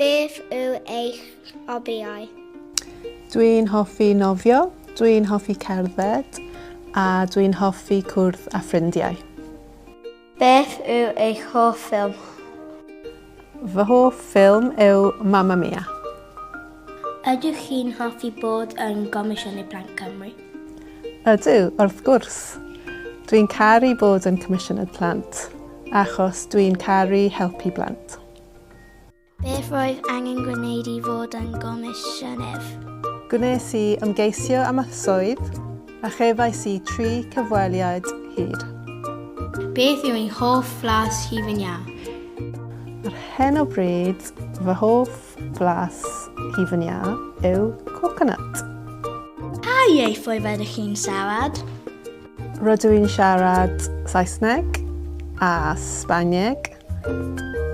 Beth yw eich hobiau? Dwi'n hoffi nofio, dwi'n hoffi cerdded a dwi'n hoffi cwrdd â ffrindiau. Beth yw eich hoff ffilm? Fy hoff ffilm yw Mamma Mia. Ydych chi'n hoffi bod yn Comisiynydd Plant Cymru? Ydw, wrth gwrs. Dwi'n caru bod yn Comisiynydd Plant, achos dwi'n caru helpu blant. Beth roedd angen gwneud i fod yn Comisiynydd? Gwnes i ymgeisio am y swydd a chefais i 3 cyfweliad hyd. Beth yw eich hoff flas hufen iâ? Ar hyn o bryd, fy hoff flas hufen iâ yw coconut. Pa ieithoedd ydych chi'n siarad? Rydw i'n siarad Saesneg a Sbanieg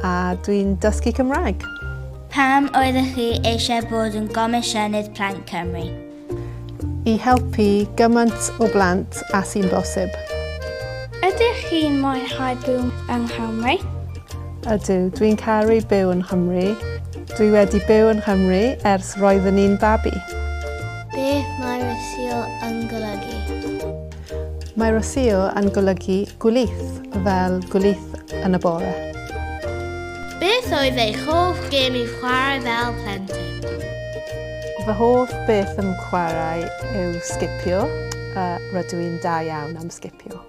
a dwi'n dysgu Cymraeg. Pam oeddech chi eisiau bod yn Comisiynydd Plant Cymru? I helpu gymaint o blant a sy'n bosib. Ydych chi'n mwynhau byw yng Nghymru? Ydw, dwi'n caru byw yn Nghymru. Dwi wedi byw yn Nghymru ers roeddwn i'n babi. Beth mae Rocio yn golygu? Mae Rocio yn golygu gwlith fel gwlith yn y bore. Beth oedd eich hoff gêm i chwarae fel plentyn? Fy hoff beth yn chwarae yw sgipio. Rydw i'n da iawn am sgipio.